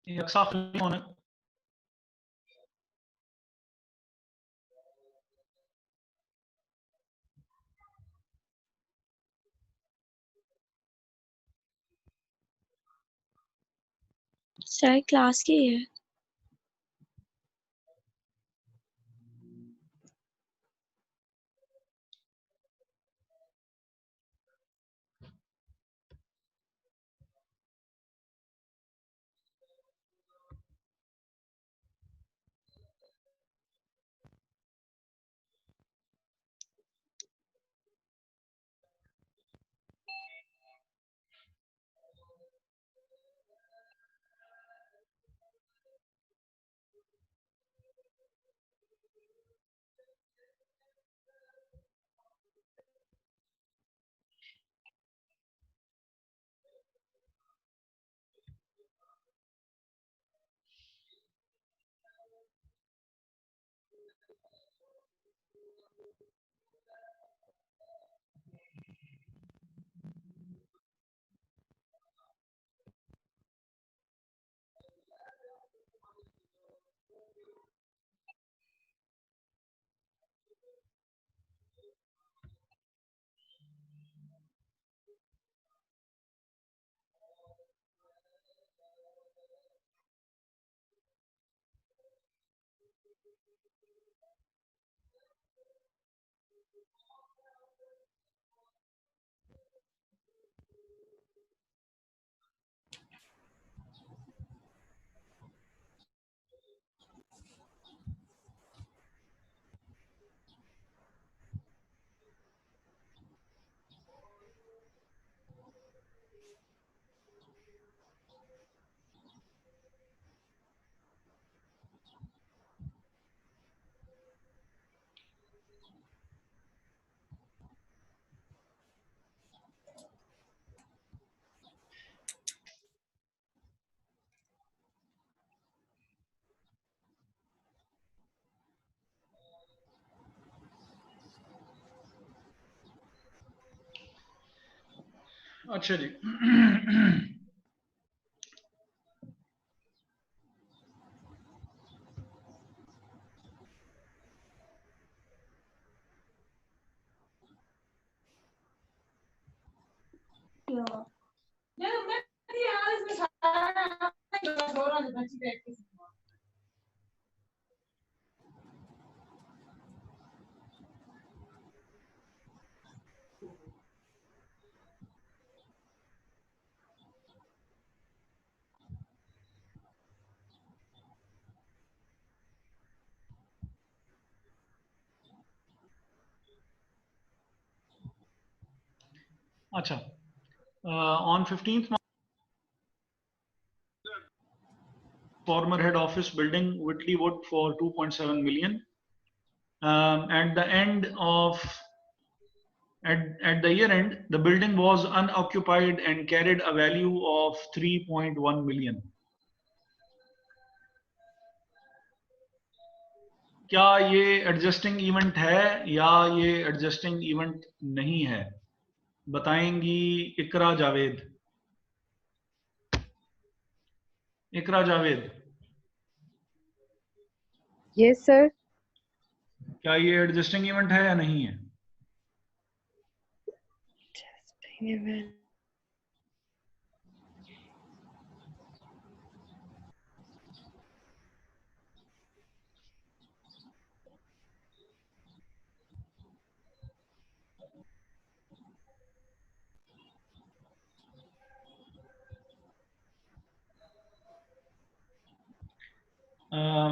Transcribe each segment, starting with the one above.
यकसा कौन है? Sir class की है। अच्छा जी। अच्छा, on 15th March, former head office building Whitley Wood for 2.7 million. At the end of At the year end, the building was unoccupied and carried a value of 3.1 million. क्या ये adjusting event है या ये adjusting event नहीं है? बताएंगी इकरा जावेद। इकरा Javed, yes sir. क्या ये एडजस्टिंग इवेंट है या नहीं है?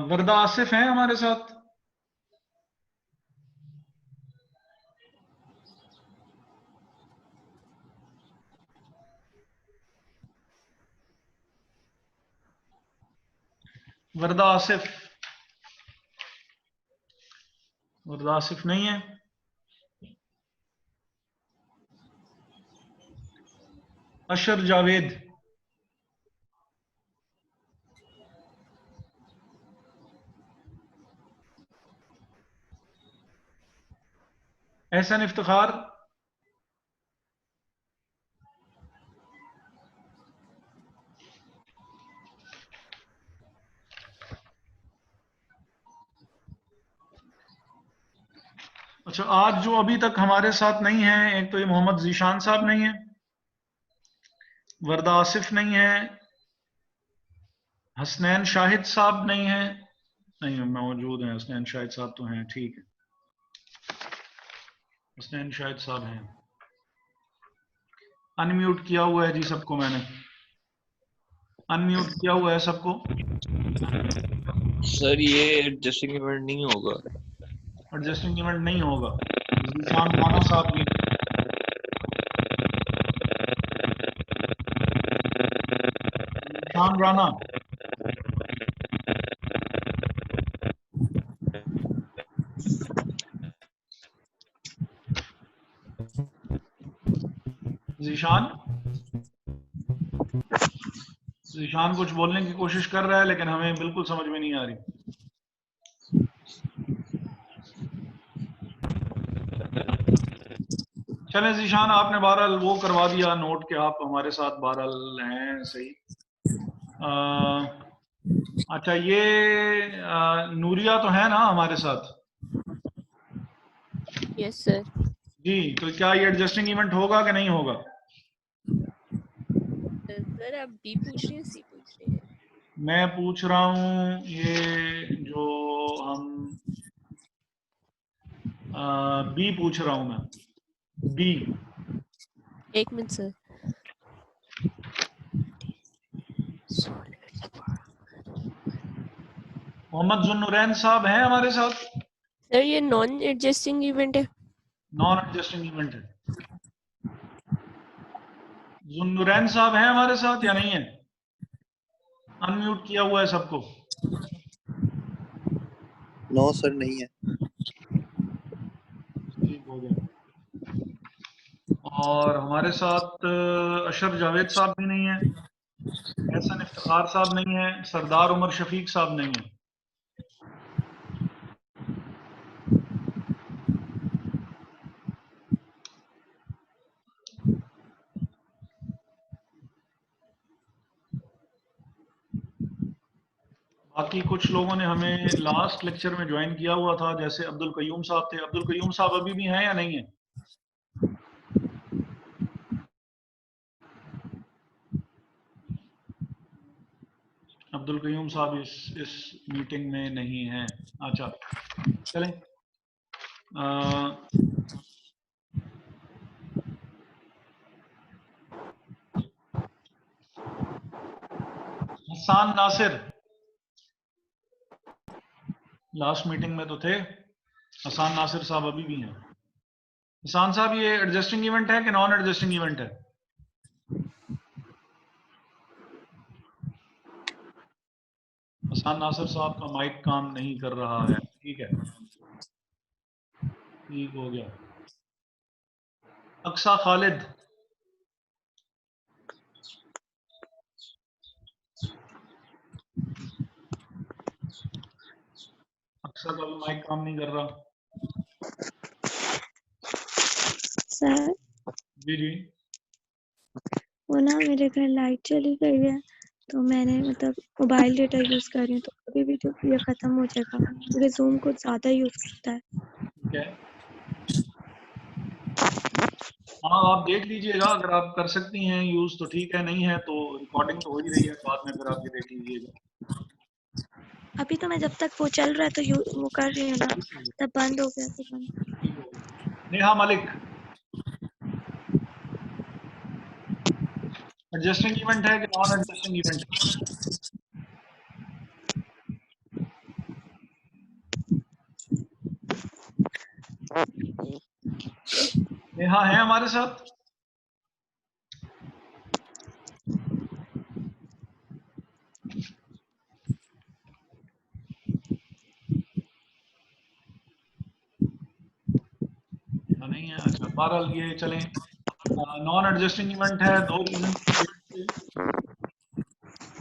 वरदा आसिफ हैं हमारे साथ? वरदा आसिफ? वरदा आसिफ नहीं है। अशर जावेद? एहसन इफ्तिखार? अच्छा, आज जो अभी तक हमारे साथ नहीं है, एक तो ये मोहम्मद जीशान साहब नहीं है, वरदा आसिफ नहीं है, हसनैन शाहिद साहब नहीं है। नहीं, मौजूद हैं हसनैन शाहिद साहब तो हैं, ठीक है, हसनैन शाहिद साहब हैं। अनम्यूट किया हुआ है जी सबको, मैंने अनम्यूट किया हुआ है सबको। सर ये एडजस्टिंग इवेंट नहीं होगा। एडजस्टिंग इवेंट नहीं होगा। जीशान राणा साहब भी? जीशान राणा? जीशान? जीशान कुछ बोलने की कोशिश कर रहा है लेकिन हमें बिल्कुल समझ में नहीं आ रही। चलें जीशान, आपने बहरहाल वो करवा दिया नोट के आप हमारे साथ बहरहाल हैं, सही। अच्छा, ये नूरिया तो है ना हमारे साथ? Yes sir. जी, तो क्या ये एडजस्टिंग इवेंट होगा कि नहीं होगा? सर आप बी पूछ रहे हैं सी पूछ रहे हैं? मैं पूछ रहा हूँ ये जो हम बी पूछ रहा हूँ मैं, बी। एक मिनट सर। मोहम्मद जुन्नुरैन साहब हैं हमारे साथ? सर ये नॉन एडजस्टिंग इवेंट है। नॉन एडजस्टिंग इवेंट है। जुन्नुरैन साहब हैं हमारे साथ या नहीं है? अनम्यूट किया हुआ है सबको। नो सर, नहीं है। ठीक हो गया। और हमारे साथ अशर जावेद साहब भी नहीं है, एहसन इफ्तिखार साहब नहीं है, सरदार उमर शफीक साहब नहीं है। बाकी कुछ लोगों ने हमें लास्ट लेक्चर में ज्वाइन किया हुआ था, जैसे अब्दुल कयूम साहब थे। अब्दुल कयूम साहब अभी भी हैं या नहीं है? अब्दुल कयूम साहब इस मीटिंग में नहीं हैं। अच्छा, चलें। हसान नासिर लास्ट मीटिंग में तो थे। हसान नासिर साहब अभी भी हैं। हसान साहब, ये एडजस्टिंग इवेंट है कि नॉन एडजस्टिंग इवेंट है? हसान नासिर साहब का माइक काम नहीं कर रहा है। ठीक है, ठीक हो गया। अक्सा खालिद, अक्सा का भी माइक काम नहीं कर रहा। सर जी जी, वो ना मेरे घर लाइट चली गई है, तो मैंने मतलब मोबाइल डेटा यूज कर रही हूँ, तो कभी भी जो ये खत्म हो जाएगा क्योंकि जूम कुछ ज्यादा यूज करता है। ठीक है। हाँ, आप देख लीजिएगा, अगर आप कर सकती हैं यूज तो ठीक है, नहीं है तो रिकॉर्डिंग तो हो ही रही है, बाद में फिर आप ये देख लीजिएगा। अभी तो मैं जब तक वो चल रहा है तो वो कर रही हूँ ना, तब बंद हो गया तो बंद। ठीक हो गया। नेहा मलिक, एडजस्टिंग इवेंट है कि नॉन एडजस्टिंग इवेंट है? नेहा है हमारे साथ? नहीं है, अच्छा। बहरहाल ये चलें, नॉन एडजस्टिंग इवेंट है, दो रीजन।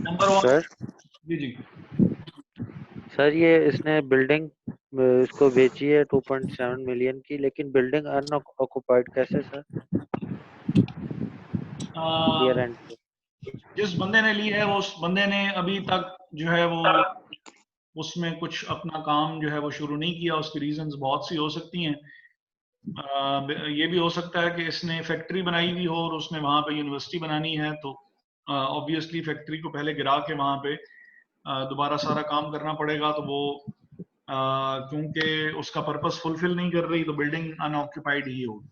नंबर वन, सर जी जी, सर ये इसने बिल्डिंग इसको बेची है 2.7 मिलियन की, लेकिन बिल्डिंग अनऑक्युपाइड कैसे सर ईयर एंड पे? जिस बंदे ने ली है वो उस बंदे ने अभी तक जो है वो उसमें कुछ अपना काम जो है वो शुरू नहीं किया। उसकी रीजंस बहुत सी हो सकती हैं। ये भी हो सकता है कि इसने फैक्ट्री बनाई हुई हो और उसने वहां पे यूनिवर्सिटी बनानी है, तो ऑब्वियसली फैक्ट्री को पहले गिरा के वहां पे दोबारा सारा काम करना पड़ेगा। तो वो क्योंकि उसका पर्पस फुलफिल नहीं कर रही, तो बिल्डिंग अनऑक्यूपाइड ही होगी।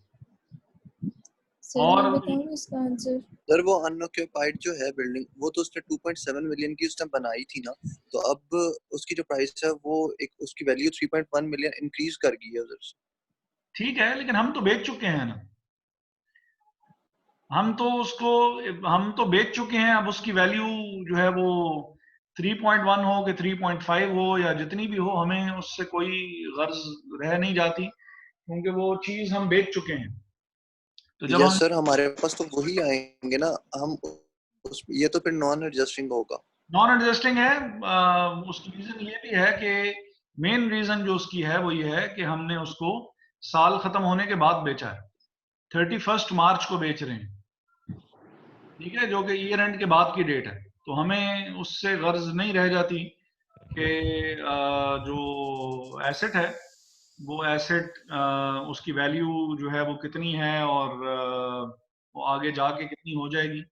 सर और मैं बताऊं इसका आंसर? सर वो अनऑक्यूपाइड जो है बिल्डिंग, वो तो उसने 2.7 मिलियन की उसने बनाई थी ना, तो अब उसकी जो प्राइस है वो एक उसकी वैल्यू 3.1 मिलियन इंक्रीज कर गई है उधर से। ठीक है, लेकिन हम तो बेच चुके हैं ना, हम तो बेच चुके हैं। अब उसकी वैल्यू जो है वो 3.1 हो कि 3.5 हो या जितनी भी हो, हमें उससे कोई गर्ज रह नहीं जाती, क्योंकि वो चीज हम बेच चुके हैं। तो जब यस हम सर, हमारे पास तो वही आएंगे ना, हम ये तो फिर नॉन एडजस्टिंग होगा। नॉन एडजस्टिंग है, उसकी रीजन ये भी है कि मेन रीजन जो उसकी है वो ये है कि हमने उसको साल खत्म होने के बाद बेचा है, 31 मार्च को बेच रहे हैं, ठीक है, जो कि ईयर एंड के बाद की डेट है। तो हमें उससे गर्ज नहीं रह जाती कि जो एसेट है वो एसेट उसकी वैल्यू जो है वो कितनी है और वो आगे जाके कितनी हो जाएगी।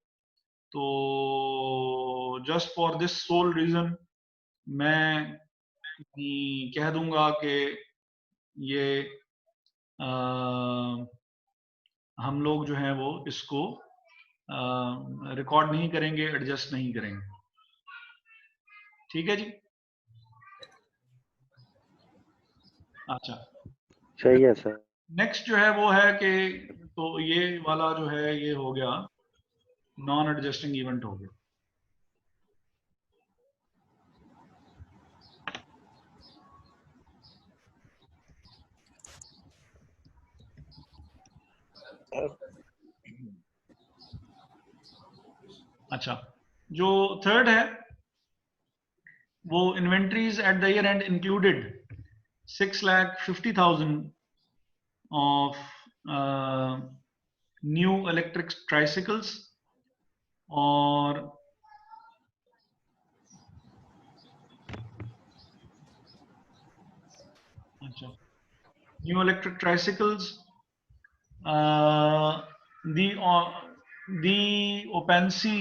तो just for this sole reason मैं कह दूंगा कि ये हम लोग जो है वो इसको रिकॉर्ड नहीं करेंगे, एडजस्ट नहीं करेंगे। ठीक है जी। अच्छा, सही है सर। नेक्स्ट जो है वो है कि तो ये वाला जो है ये हो गया, नॉन एडजस्टिंग इवेंट हो गया। अच्छा, जो थर्ड है वो inventories at the year end included 6,50,000 of new electric tricycles और अच्छा new electric tricycles, the the ओपेंसी,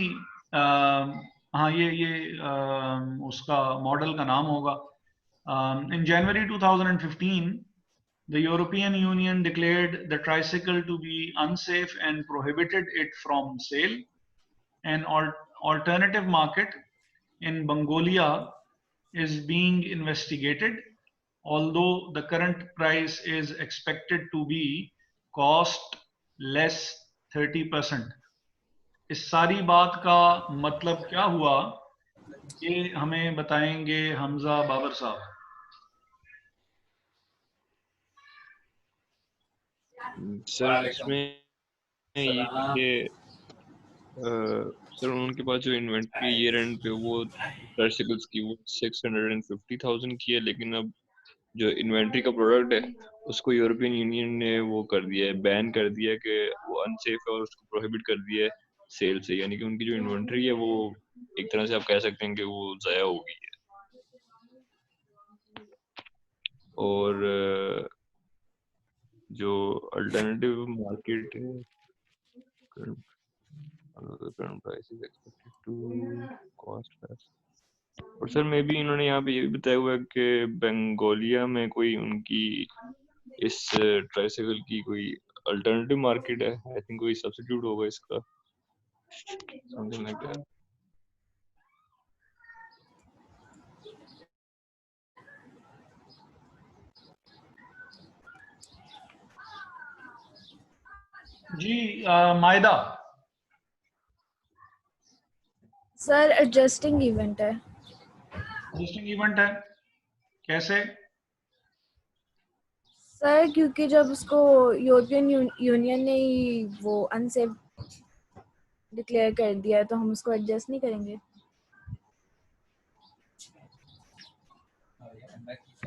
हाँ ये उसका मॉडल का नाम होगा। In January 2015 the European Union declared the tricycle to be unsafe and prohibited it from sale. An alternative market in Mongolia is being investigated, although the current price is expected to be cost less 30%. इस सारी बात का मतलब क्या हुआ, ये हमें बताएंगे हमजा बाबर साहब। सर इसमें ये सर उनके पास जो इन्वेंट्री ईयर एंड पे वो ट्राइसिकल्स की वो 650,000 की है, लेकिन अब जो इन्वेंट्री का प्रोडक्ट है उसको यूरोपियन यूनियन ने वो कर दिया है, बैन कर दिया है कि वो अनसेफ है और उसको प्रोहिबिट कर दिया है सेल से। यानी कि उनकी जो इन्वेंट्री है वो एक तरह से आप कह सकते हैं कि वो ज़ाया हो गई है। और जो अल्टरनेटिव मार्केट है, current price is expected to cost less। और सर मे भी इन्होंने यहाँ पे ये भी बताया हुआ है कि बंगोलिया में कोई उनकी इस ट्राइसाइकिल की कोई अल्टरनेटिव मार्केट है। आई थिंक कोई सब्स्टिट्यूट होगा इसका, समथिंग लाइक दैट। जी मायदा। सर एडजस्टिंग इवेंट है। एडजस्टिंग इवेंट है, कैसे? सर क्योंकि जब उसको यूरोपियन यूनियन ने ही वो अनसेफ डिक्लेयर कर दिया है तो हम उसको एडजस्ट नहीं करेंगे।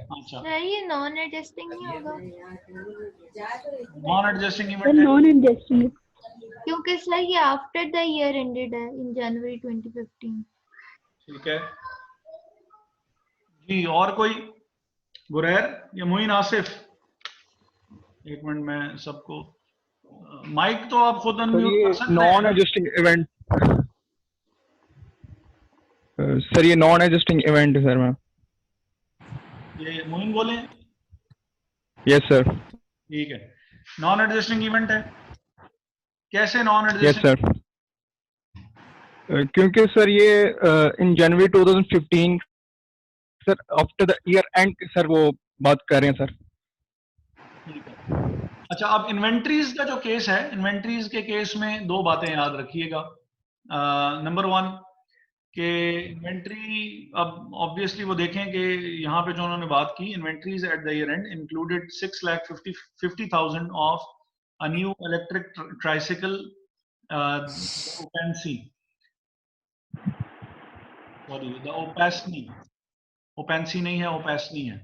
अच्छा, सर ये नॉन एडजस्टिंग नहीं होगा नॉन एडजस्टिंग सर इवेंट है नॉन एडजस्टिंग। क्योंकि सर ये आफ्टर द ईयर एंडेड है इन जनवरी 2015। ठीक है जी। और कोई? गुरैर या मोइन आसिफ? एक मिनट में सबको माइक तो आप खुद सर अनम्यूट ये कर सकते नॉन हैं। एडजस्टिंग इवेंट, सर ये नॉन एडजस्टिंग इवेंट है सर। मैं ये मोइन बोले? Yes sir. ठीक है, नॉन एडजस्टिंग इवेंट है। कैसे नॉन यस एडजस्टिंग? सर, क्योंकि सर ये इन जनवरी 2015 sir after the year and sir वो बात कर रहे हैं सर। ठीक है। अच्छा, अब इन्वेंट्रीज का जो केस है, इन्वेंट्रीज के केस में दो बातें याद रखिएगा। नंबर वन कि इन्वेंट्री, अब ऑब्वियसली वो देखें कि यहाँ पे जो उन्होंने बात की, inventories at the year end included 6,50,000 of a new electric tricycle ओपेंसी, सॉरी द ओपेस्नी, ओपेंसी नहीं है, ओपेस्नी है।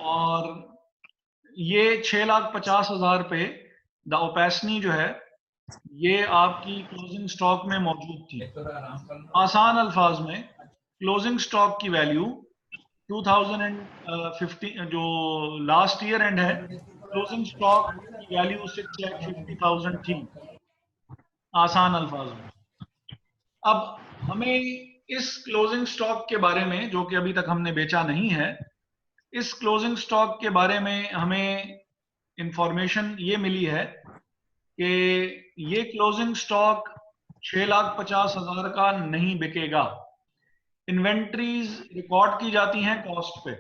और ये 6,50,000 पे द ओपेस्नी जो है ये आपकी क्लोजिंग स्टॉक में मौजूद थी। आसान अल्फाज में क्लोजिंग स्टॉक की वैल्यू 2015 जो लास्ट ईयर एंड है, क्लोजिंग स्टॉक की वैल्यू 6,50,000 थी, आसान अल्फाज में। अब हमें इस क्लोजिंग स्टॉक के बारे में, जो कि अभी तक हमने बेचा नहीं है, इस क्लोजिंग स्टॉक के बारे में हमें इंफॉर्मेशन ये मिली है कि ये क्लोजिंग स्टॉक 6,50,000 का नहीं बिकेगा। इन्वेंट्रीज रिकॉर्ड की जाती हैं कॉस्ट पे।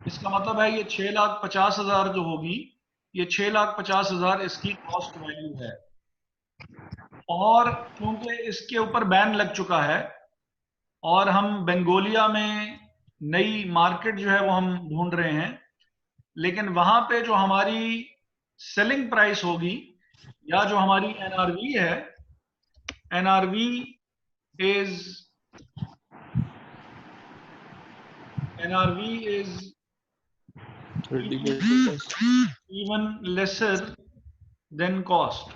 इसका मतलब है ये 6,50,000 जो होगी, ये 6,50,000 इसकी कॉस्ट वैल्यू है। और क्योंकि इसके ऊपर बैन लग चुका है और हम बंगोलिया में नई मार्केट जो है वो हम ढूंढ रहे हैं, लेकिन वहां पे जो हमारी सेलिंग प्राइस होगी या जो हमारी एनआरवी है, NRV is even lesser than cost।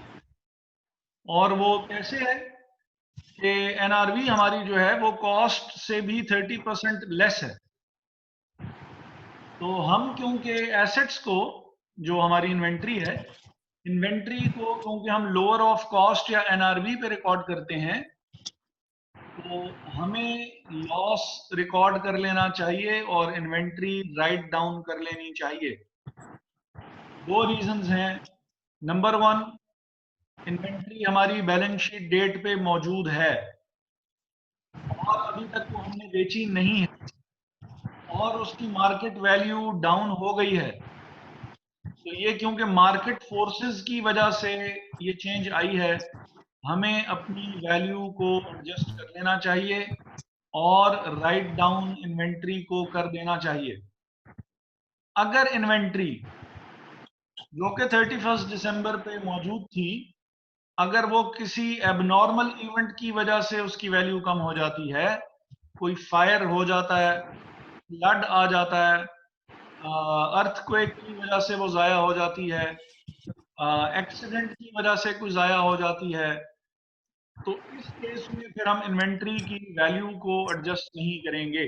और वो कैसे है कि एनआरवी हमारी जो है वो कॉस्ट से भी 30% लेस है। तो हम क्योंकि एसेट्स को, जो हमारी इन्वेंट्री है, इन्वेंट्री को क्योंकि हम लोअर ऑफ कॉस्ट या एनआरवी पे रिकॉर्ड करते हैं, तो हमें लॉस रिकॉर्ड कर लेना चाहिए और इन्वेंट्री राइट डाउन कर लेनी चाहिए। दो रीजंस हैं। नंबर वन, इन्वेंट्री हमारी बैलेंस शीट डेट पे मौजूद है और अभी तक वो हमने बेची नहीं है और उसकी मार्केट वैल्यू डाउन हो गई है। तो ये क्योंकि मार्केट फोर्सेस की वजह से ये चेंज आई है, हमें अपनी वैल्यू को एडजस्ट कर लेना चाहिए और राइट डाउन इन्वेंट्री को कर देना चाहिए। अगर इन्वेंट्री जो कि 31 दिसंबर पे मौजूद थी, अगर वो किसी एबनॉर्मल इवेंट की वजह से उसकी वैल्यू कम हो जाती है, कोई फायर हो जाता है, फ्लड आ जाता है, अर्थक्वेक की वजह से वो ज़ाया हो जाती है, एक्सीडेंट की वजह से कोई ज़ाया हो जाती है, तो इस केस में फिर हम इन्वेंट्री की वैल्यू को एडजस्ट नहीं करेंगे,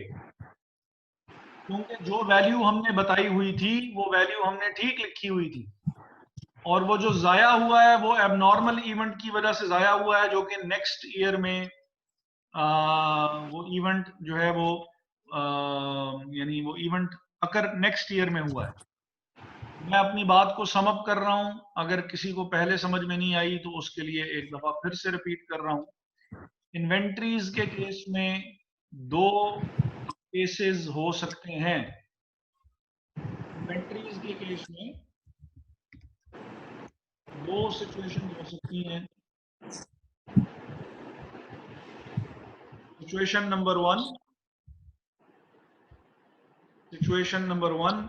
क्योंकि जो वैल्यू हमने बताई हुई थी वो वैल्यू हमने ठीक लिखी हुई थी, और वो जो ज़ाया हुआ है वो एबनॉर्मल इवेंट की वजह से ज़ाया हुआ है, जो कि नेक्स्ट ईयर में वो इवेंट जो है वो यानी वो इवेंट अकर नेक्स्ट ईयर में हुआ है। मैं अपनी बात को सम अप कर रहा हूं, अगर किसी को पहले समझ में नहीं आई तो उसके लिए एक दफा फिर से रिपीट कर रहा हूं। इन्वेंट्रीज के केस में दो केसेस हो सकते हैं। इन्वेंट्रीज के केस में दो सिचुएशन हो सकती हैं। सिचुएशन नंबर वन,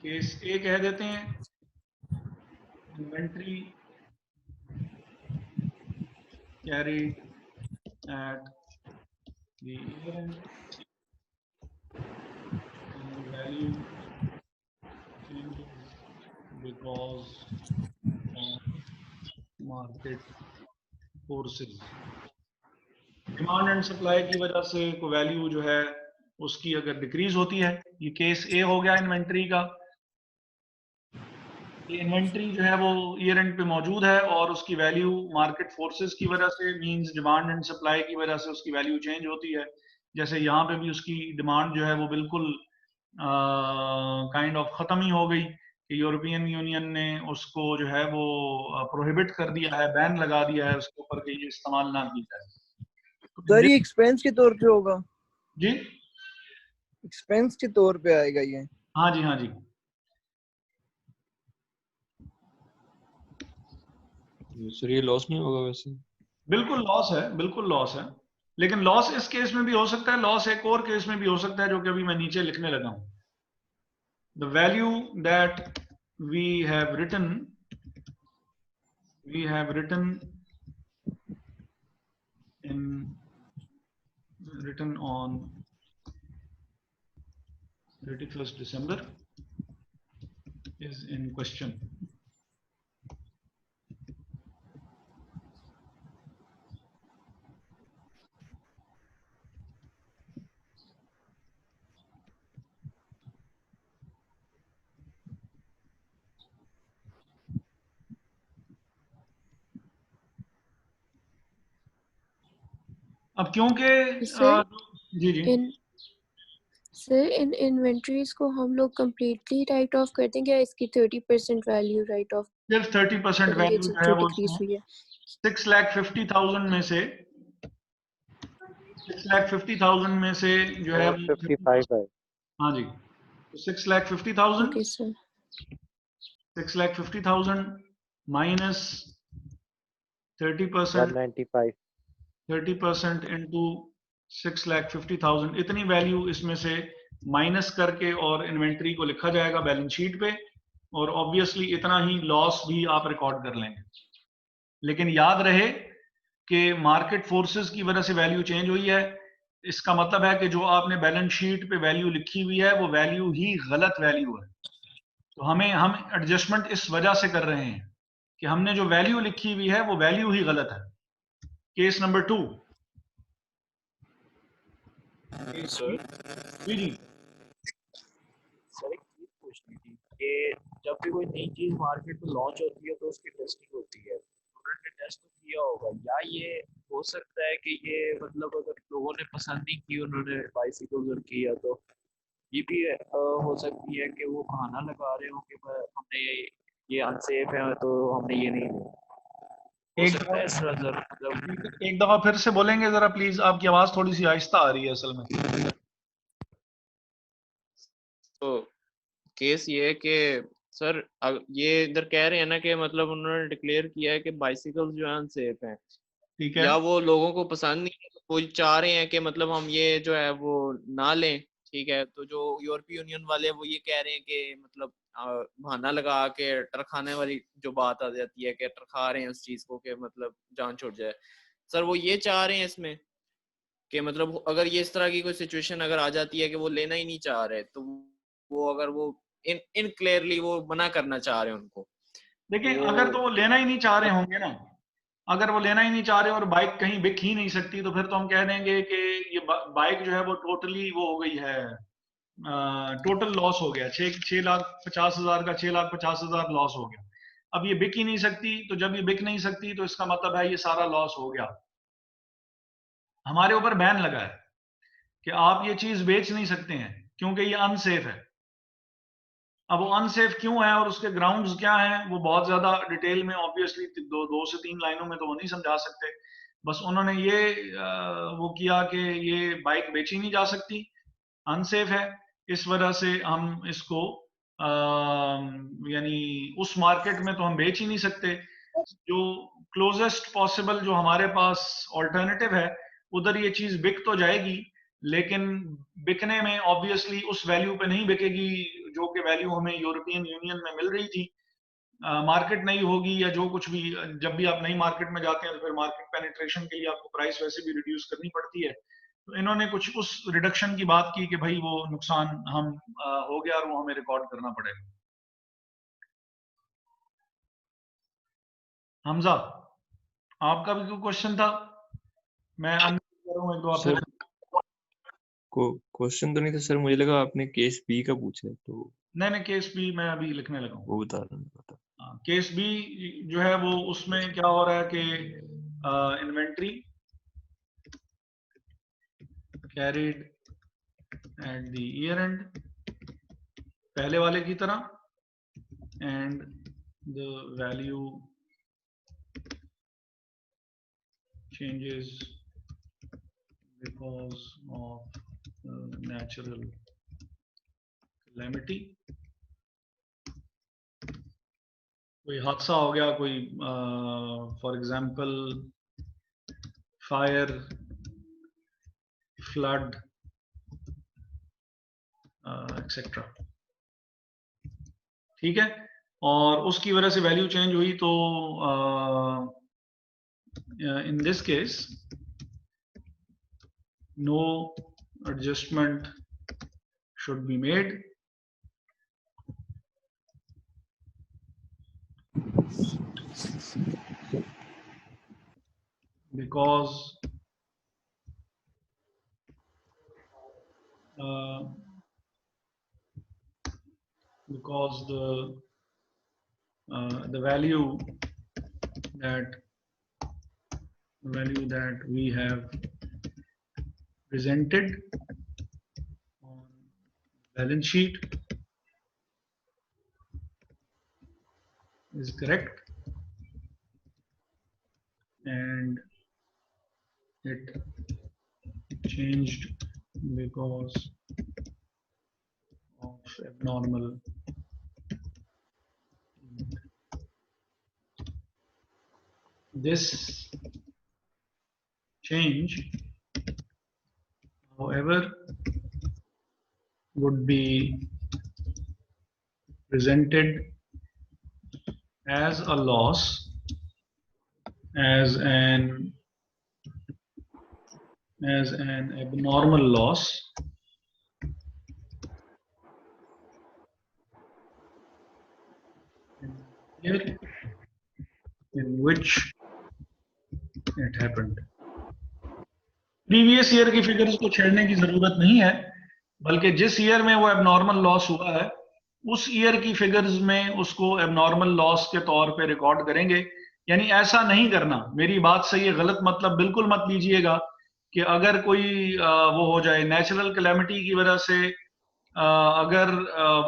केस ए कह देते हैं, inventory carried at the year end and the value changes because of market forces. Demand and supply की वजह से कोई वैल्यू जो है उसकी अगर डिक्रीज होती है, ये केस ए हो गया इन्वेंट्री का। ये इन्वेंट्री जो है वो ईयर एंड पे मौजूद है और उसकी वैल्यू मार्केट फोर्सेस की वजह से, मींस डिमांड एंड सप्लाई की वजह से उसकी वैल्यू चेंज होती है। जैसे यहाँ पे भी उसकी डिमांड जो है वो बिल्कुल काइंड ऑफ खत्म ही हो गई कि यूरोपियन यूनियन ने उसको जो है वो प्रोहिबिट कर दिया है, बैन लगा दिया है उसके ऊपर कि ये इस्तेमाल ना की जाए। सर ये एक्सपेंस के तौर पे होगा जी, एक्सपेंस के तौर पे आएगा ये? हाँ जी, हाँ जी। सर ये लॉस नहीं होगा वैसे? बिल्कुल लॉस है, बिल्कुल लॉस है, लेकिन लॉस इस केस में भी हो सकता है, लॉस एक और केस में भी हो सकता है जो कि अभी मैं नीचे लिखने लगा हूं। The value that we have written on 31st December is in question. अब क्योंकि सर जी जी इन इन्वेंटरीज को हम लोग कंप्लीटली राइट ऑफ कर देंगे या इसकी 30% वैल्यू राइट ऑफ सिर्फ 30% वैल्यू जो है जो वो डिक्रीज हुई है? 6,50,000 में से 6,50,000 में से जो है 55 है। हाँ जी, तो 6,50,000 ओके सर, 6,50,000 माइनस 30% 30% इंटू 6,50,000, इतनी वैल्यू इसमें से माइनस करके और इन्वेंट्री को लिखा जाएगा बैलेंस शीट पे, और ऑब्वियसली इतना ही लॉस भी आप रिकॉर्ड कर लेंगे। लेकिन याद रहे कि मार्केट फोर्सेस की वजह से वैल्यू चेंज हुई है, इसका मतलब है कि जो आपने बैलेंस शीट पे वैल्यू लिखी हुई है वो वैल्यू ही गलत वैल्यू है। तो हम एडजस्टमेंट इस वजह से कर रहे हैं कि हमने जो वैल्यू लिखी हुई है वो वैल्यू ही गलत है। Case number 2। सर जी जी सर एक चीज पूछनी थी कि जब भी कोई नई चीज मार्केट में लॉन्च होती है तो उसकी टेस्टिंग होती है, उन्होंने टेस्ट तो किया होगा, या ये हो सकता है कि ये मतलब अगर लोगों ने पसंद नहीं की, उन्होंने बाइसिकल किया, तो ये भी हो सकती है कि वो बहाना लगा रहे हो कि हमने ये अनसेफ है तो हमने ये नहीं, हो सकता है इस तरह मतलब। एक दफा फिर से बोलेंगे जरा प्लीज, आपकी आवाज थोड़ी सी आहिस्ता आ रही है असल में। तो केस ये है कि सर ये इधर कह रहे हैं ना कि मतलब उन्होंने डिक्लेयर किया है कि बाइसिकल जो है अनसेफ हैं, ठीक है, या वो लोगों को पसंद नहीं है, वो चाह रहे हैं कि मतलब हम ये जो है वो ना लें, ठीक है, तो जो यूरोपीय यूनियन वाले वो ये कह रहे हैं कि मतलब बहाना लगा के टरखाने वाली जो बात आ जाती है कि टरखा रहे हैं उस चीज को कि मतलब जान छूट जाए, सर वो ये चाह रहे हैं इसमें कि मतलब अगर ये इस तरह की कोई सिचुएशन अगर आ जाती है कि वो लेना ही नहीं चाह रहे, तो वो अगर वो इन क्लियरली वो मना करना चाह रहे हैं उनको। देखिए अगर तो वो लेना ही नहीं चाह रहे होंगे ना, अगर वो लेना ही नहीं चाह रहे और बाइक कहीं बिक ही नहीं सकती, तो फिर तो हम कह देंगे कि ये बाइक जो है वो टोटली वो हो गई है, टोटल लॉस हो गया, 6,50,000 का 6,50,000 लॉस हो गया। अब ये बिक ही नहीं सकती, तो जब ये बिक नहीं सकती तो इसका मतलब है ये सारा लॉस हो गया। हमारे ऊपर बैन लगा है कि आप ये चीज बेच नहीं सकते हैं क्योंकि ये अनसेफ है। अब वो अनसेफ क्यों है और उसके ग्राउंड्स क्या हैं, वो बहुत ज्यादा डिटेल में ऑब्वियसली दो से तीन लाइनों में तो वो नहीं समझा सकते। बस उन्होंने ये वो किया कि ये बाइक बेची नहीं जा सकती, अनसेफ है, इस वजह से हम इसको यानी उस मार्केट में तो हम बेच ही नहीं सकते। जो क्लोजेस्ट पॉसिबल जो हमारे पास ऑल्टरनेटिव है उधर ये चीज बिक तो जाएगी, लेकिन बिकने में ऑब्वियसली उस वैल्यू पे नहीं बिकेगी जो कि वैल्यू हमें यूरोपियन यूनियन में मिल रही थी। मार्केट नहीं होगी या जो कुछ भी, जब भी आप नई मार्केट में जाते हैं तो फिर मार्केट पेनिट्रेशन के लिए आपको प्राइस वैसे भी रिड्यूस करनी पड़ती है। तो इन्होंने कुछ उस रिडक्शन की बात की कि भाई वो नुकसान हम हो गया और वो हमें रिकॉर्ड करना पड़ेगा। हमजा, आपका भी कोई क्वेश्चन था? मैं अनम्यूट कर रहा हूं एक दो सर क्वेश्चन तो नहीं था सर, मुझे लगा आपने केस बी का पूछा है तो नहीं केस बी मैं अभी लिखने लगा हूं, वो बता रहा हूँ। केस बी जो है वो उसमें क्या हो रहा है कि inventory carried eight the year and पहले वाले की तरह, and the value changes because of natural calamity। कोई हादसा हो गया, कोई for example fire, flood etcetera, ठीक है, और उसकी वजह से वैल्यू चेंज हुई, तो in this case no adjustment should be made because the value that we have presented on balance sheet is correct and it changed because of abnormal this change, however, would be presented as a loss, as an abnormal loss in which it happened। Previous year की figures को छेड़ने की जरूरत नहीं है, बल्कि जिस year में वो एबनॉर्मल लॉस हुआ है उस ईयर की फिगर्स में उसको एबनॉर्मल लॉस के तौर पे रिकॉर्ड करेंगे। यानी ऐसा नहीं करना, मेरी बात सही है, गलत मतलब बिल्कुल मत लीजिएगा कि अगर कोई वो हो जाए नेचुरल कैलेमिटी की वजह से, अगर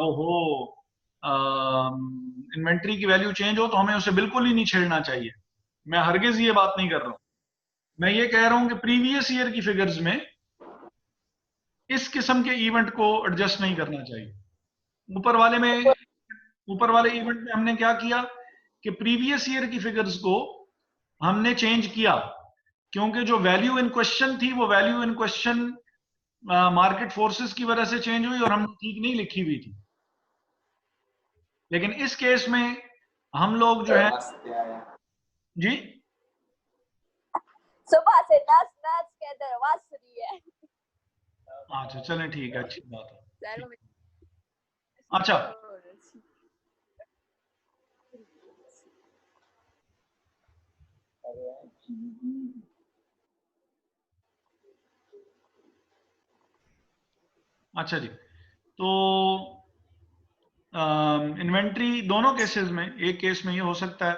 वो हो इन्वेंट्री की वैल्यू चेंज हो तो हमें उसे बिल्कुल ही नहीं छेड़ना चाहिए। मैं हरगिज ये बात नहीं कर रहा हूं, मैं ये कह रहा हूं कि प्रीवियस ईयर की फिगर्स में इस किस्म के इवेंट को एडजस्ट नहीं करना चाहिए। ऊपर वाले इवेंट में हमने क्या किया कि प्रीवियस ईयर की फिगर्स को हमने चेंज किया, क्योंकि जो वैल्यू इन क्वेश्चन थी वो value in question market forces की वजह से चेंज हुई और हमने ठीक नहीं लिखी हुई थी। लेकिन इस केस में हम लोग जो है जी सुबह से नस नस के अंदर आवाज सुनी है। अच्छा चलें ठीक है, अच्छी बात है। सर वो अच्छा अच्छा जी, तो इन्वेंट्री दोनों केसेस में, एक केस में ये हो सकता है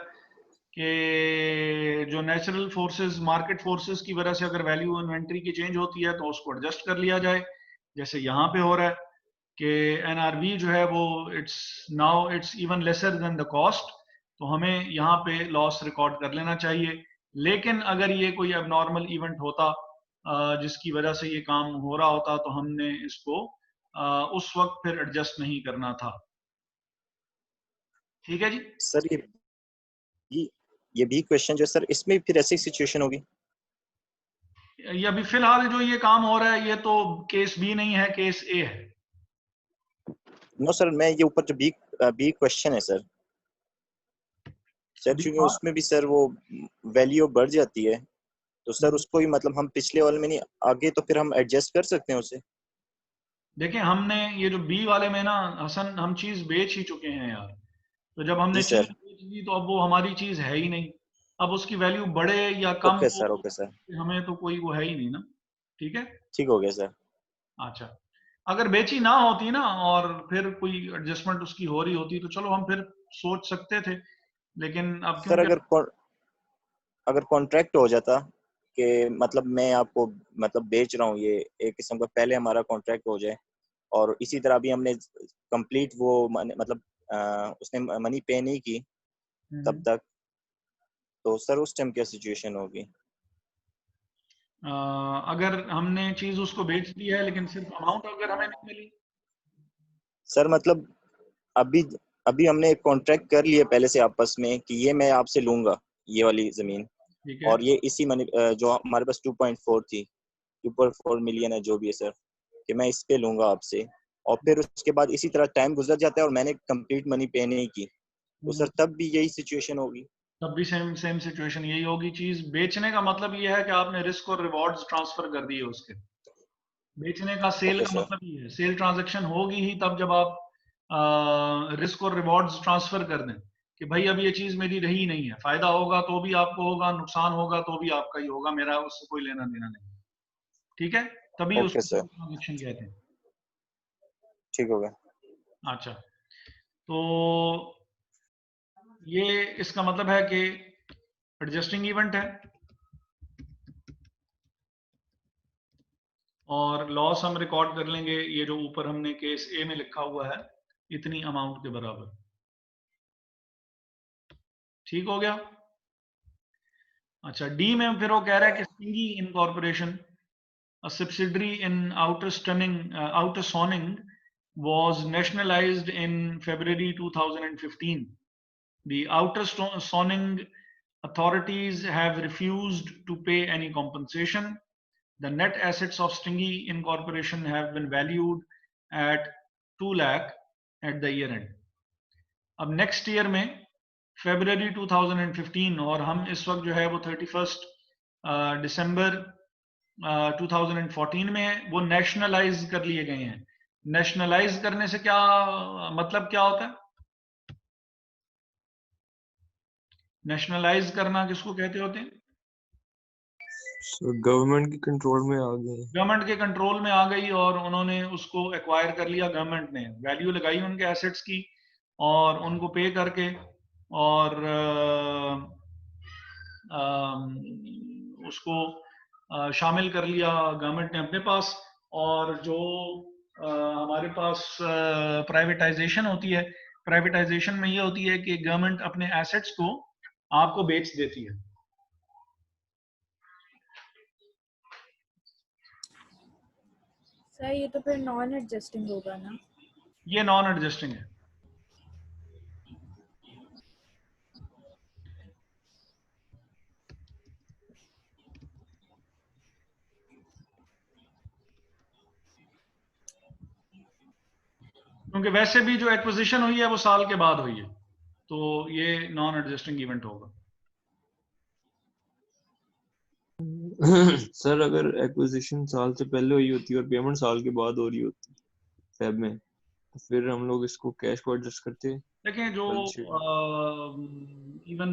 कि जो नेचुरल फोर्सेस, मार्केट फोर्सेस की वजह से अगर वैल्यू इन्वेंट्री की चेंज होती है तो उसको एडजस्ट कर लिया जाए, जैसे यहाँ पे हो रहा है कि एनआरवी जो है वो it's even lesser than the cost, तो हमें यहाँ पे लॉस रिकॉर्ड कर लेना चाहिए। लेकिन अगर ये कोई एबनॉर्मल इवेंट होता जिसकी वजह से ये काम हो रहा होता तो हमने इसको उस वक्त फिर एडजस्ट नहीं करना था। ठीक है जी सर ये भी क्वेश्चन जो सर इसमें फिर ऐसी सिचुएशन होगी? ये अभी फिलहाल जो ये काम हो रहा है ये तो केस बी नहीं है, केस ए है। नो सर, मैं ये ऊपर जो बी क्वेश्चन है सर क्योंकि उसमें भी सर वो वैल्यू बढ़ जाती है, तो सर उसको भी मतलब हम पिछले वाले में नहीं, आगे तो फिर हम एडजस्ट कर सकते हैं उसे। देखिए हमने ये जो बी वाले में ना हसन, हम चीज बेच ही चुके हैं यार, तो जब हमने जी चीज सर। बेच दी तो अब वो हमारी चीज है ही नहीं। अब उसकी वैल्यू बढ़े या कम ओके हो, सर, ओके सर, हमें तो कोई वो है ही नहीं ना। ठीक है, ठीक हो गया सर। अच्छा अगर बेची ना होती ना और फिर कोई एडजस्टमेंट उसकी हो रही होती तो चलो हम फिर सोच सकते थे, लेकिन अब सर क्योंकि अगर कॉन्ट्रैक्ट हो जाता कि मतलब मैं आपको मतलब बेच रहा हूँ, ये एक किस्म का पहले हमारा कॉन्ट्रैक्ट हो जाए और इसी तरह भी हमने कंप्लीट वो मतलब उसने मनी पे नहीं की तब तक, तो सर उस टाइम क्या सिचुएशन होगी? अगर हमने चीज उसको बेच दी है लेकिन सिर्फ अमाउंट अगर हमें नहीं मिली। सर मतलब अभी अभी हमने एक कॉन्ट्रैक्ट कर लिया पहले से आपस में कि ये मैं आपसे लूंगा ये वाली जमीन, ठीक है, और ये इसी मनी जो हमारे पास 2.4 थी, 2.4 मिलियन है जो भी है सर, कि मैं इस पे लूंगा आपसे, और फिर उसके बाद इसी तरह टाइम गुजर जाता है और मैंने कंप्लीट मनी पे नहीं की, तो सर तब भी यही सिचुएशन होगी? तब भी सेम सेम सिचुएशन यही होगी। चीज बेचने का मतलब ये है कि आपने रिस्क और रिवॉर्ड्स ट्रांसफर कर दिए उसके। बेचने का, सेल ओके का सर। मतलब ये है, सेल ट्रांजैक्शन होगी ही तब जब आप रिस्क और रिवॉर्ड्स ट्रांसफर कर दें कि भाई अब ये चीज मेरी रही नहीं है, फायदा होगा तो भी आपको होगा, नुकसान होगा तो भी आपका ही होगा, मेरा उससे कोई लेना देना नहीं। ठीक है, तभी ओके उसको सर, सेल ट्रांजैक्शन कहते हैं। ठीक हो गया। अच्छा, तो ये इसका मतलब है कि एडजस्टिंग इवेंट है और लॉस हम रिकॉर्ड कर लेंगे, ये जो ऊपर हमने केस ए में लिखा हुआ है इतनी अमाउंट के बराबर। ठीक हो गया। अच्छा, डी में फिर वो कह रहा है कि stingy incorporation, a subsidiary in outer Sonning was nationalized in February 2015. The outer Sonning authorities have refused to pay any compensation. The net assets of Stingy Incorporation have been valued at 2 lakh at the year end. अब next year में February 2015 और हम इस वक्त जो है वो 31 दिसंबर 2014 में वो नेशनलाइज कर लिए गए हैं। नेशनलाइज करने से क्या मतलब क्या होता है? नेशनलाइज करना किसको कहते होते हैं? गवर्नमेंट के कंट्रोल में आ गए। गवर्नमेंट के कंट्रोल में आ गई और उन्होंने उसको एक्वायर कर लिया, गवर्नमेंट ने वैल्यू लगाई उनके एसेट्स की और उनको पे करके और उसको शामिल कर लिया गवर्नमेंट ने अपने पास। और जो हमारे पास प्राइवेटाइजेशन होती है, प्राइवेटाइजेशन में ये होती है कि गवर्नमेंट अपने एसेट्स को आपको बेच देती है। सर ये तो फिर नॉन एडजस्टिंग होगा ना? ये नॉन एडजस्टिंग है। क्योंकि वैसे भी जो एक्विजिशन हुई है वो साल के बाद हुई है, तो ये नॉन एडजस्टिंग इवेंट होगा। सर अगर एक्विजिशन साल से पहले हुई होती और पेमेंट साल के बाद हो रही होती फेब में, तो फिर हम लोग इसको कैश को एडजस्ट करते हैं। देखें जो इवन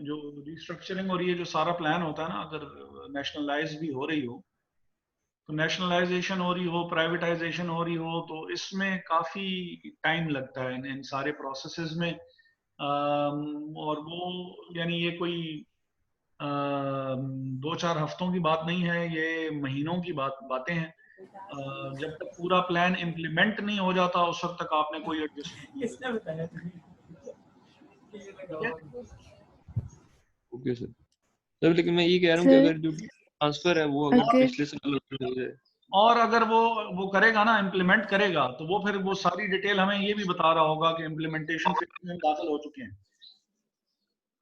जो रिस्ट्रक्चरिंग हो रही है, जो सारा प्लान होता है ना, अगर नेशनलाइज भी हो रही हो, तो नेशनलाइजेशन हो रही हो, प्राइवेटाइजेशन हो रही हो, तो इसमें काफी टाइम लगता है इन सारे प्रोसेसेस में। और वो यानी ये कोई 2-4 हफ्तों की बात नहीं है, ये महीनों की बातें हैं। जब तक पूरा प्लान इम्प्लीमेंट नहीं हो जाता उस वक्त तक आपने कोई एडजस्टमेंट ओके सर। सर लेकिन मैं ये कह रहा हूँ कि अगर जो ट्रांसफर है वो अगर पिछले साल हो जाए, और अगर वो करेगा ना, इम्प्लीमेंट करेगा, तो वो फिर वो सारी डिटेल हमें ये भी बता रहा होगा कि इम्प्लीमेंटेशन फेज में दाखिल हो चुके हैं।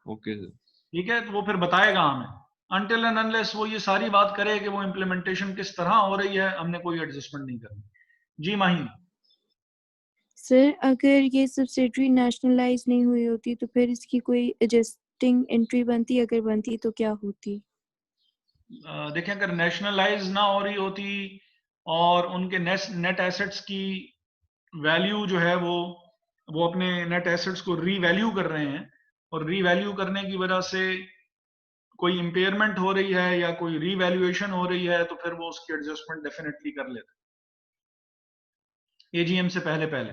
Okay sir. ठीक है, तो वो फिर बताएगा हमें। अनटिल एंड अनलेस वो ये सारी बात करे कि वो इम्प्लीमेंटेशन किस तरह हो रही है, हमने कोई एडजस्टमेंट नहीं करनी। जी माही। सर अगर ये सब्सिडरी नेशनलाइज नहीं हुई होती तो फिर इसकी कोई एडजस्टिंग एंट्री बनती, अगर बनती तो क्या होती? देखें, अगर नेशनलाइज ना हो रही होती और उनके नेट एसेट्स की वैल्यू जो है वो अपने नेट एसेट्स को रीवैल्यू कर रहे हैं, और रीवैल्यू करने की वजह से कोई इंपेयरमेंट हो रही है या कोई रीवैल्यूएशन हो रही है, तो फिर वो उसकी एडजस्टमेंट डेफिनेटली कर लेते एजीएम से पहले।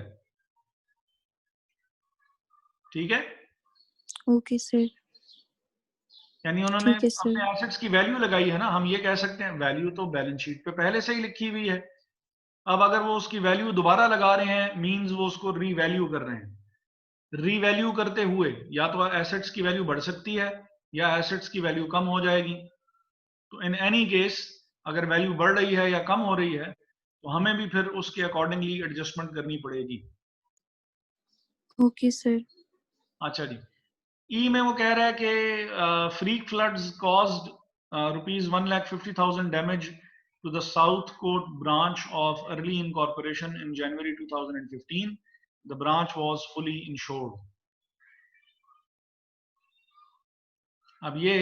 ठीक है, ओके सर। यानी उन्होंने ठीक है सर। अपने एसेट्स की वैल्यू लगाई है ना, हम ये कह सकते हैं वैल्यू तो बैलेंस शीट पे पहले से ही लिखी हुई है। अब अगर वो उसकी वैल्यू दोबारा लगा रहे हैं, मींस वो उसको रीवैल्यू कर रहे हैं। रीवैल्यू करते हुए या तो एसेट्स की वैल्यू बढ़ सकती है या एसेट्स की वैल्यू कम हो जाएगी। तो इन एनी केस अगर वैल्यू बढ़ रही है या कम हो रही है, तो हमें भी फिर उसके अकॉर्डिंगली एडजस्टमेंट करनी पड़ेगी। Okay sir. अच्छा जी, ई में वो कह रहा है कि freak floods caused ₹1,50,000 damage to the South Coast branch of early incorporation in January 2015. The branch was fully insured. अब ये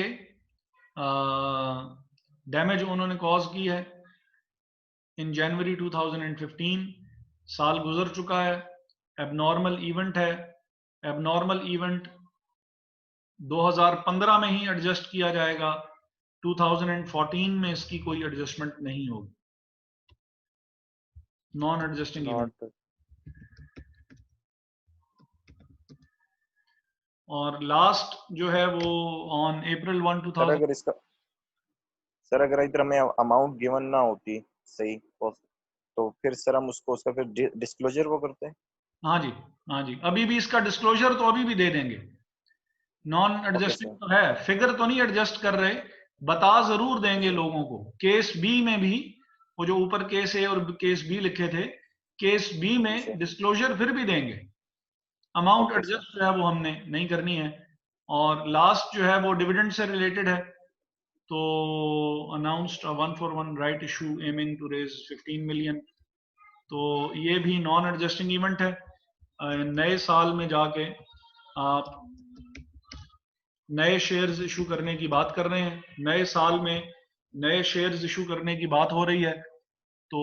डैमेज उन्होंने कॉज की है इन जनवरी 2015, साल गुजर चुका है, एबनॉर्मल इवेंट है। एबनॉर्मल इवेंट 2015 में ही एडजस्ट किया जाएगा, 2014 में इसकी कोई एडजस्टमेंट नहीं होगी, नॉन एडजस्टिंग इवेंट। और लास्ट जो है वो ऑन April 1, 2000। सर अगर इधर हमें अमाउंट गिवन ना होती सही, तो फिर सर हम उसका फिर डिस्क्लोजर वो करते हैं। हाँ जी, अभी भी इसका डिस्क्लोजर तो अभी भी दे देंगे। नॉन एडजस्टिंग तो है, फिगर तो नहीं एडजस्ट कर रहे, बता जरूर देंगे लोगों को। केस बी में भी वो जो ऊपर केस ए और केस बी लिखे थे, केस बी में डिस्क्लोजर फिर भी देंगे। अमाउंट एडजस्ट जो है वो हमने नहीं करनी है। और लास्ट जो है वो डिविडेंड से रिलेटेड है, तो announced 1-for-1 right issue aiming to raise 15 million. तो ये भी नॉन एडजस्टिंग इवेंट है। नए साल में जाके आप नए शेयर्स इशू करने की बात कर रहे हैं, नए साल में नए शेयर्स इशू करने की बात हो रही है, तो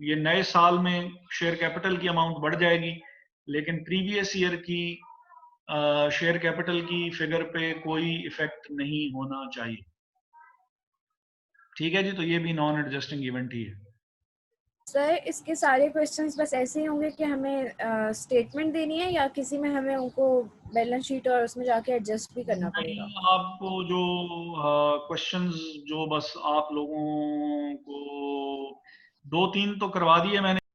ये नए साल में शेयर कैपिटल की अमाउंट बढ़ जाएगी, लेकिन प्रीवियस ईयर की शेयर कैपिटल की फिगर पे कोई इफेक्ट नहीं होना चाहिए। ठीक है जी, तो ये भी नॉन एडजस्टिंग इवेंट ही है। सर इसके सारे क्वेश्चंस बस ऐसे ही होंगे कि हमें स्टेटमेंट देनी है या किसी में हमें उनको बैलेंस शीट और उसमें जाके एडजस्ट भी करना पड़ेगा? आपको जो क्वेश्चंस जो बस आप लोगों को 2-3 तो करवा दिए मैंने।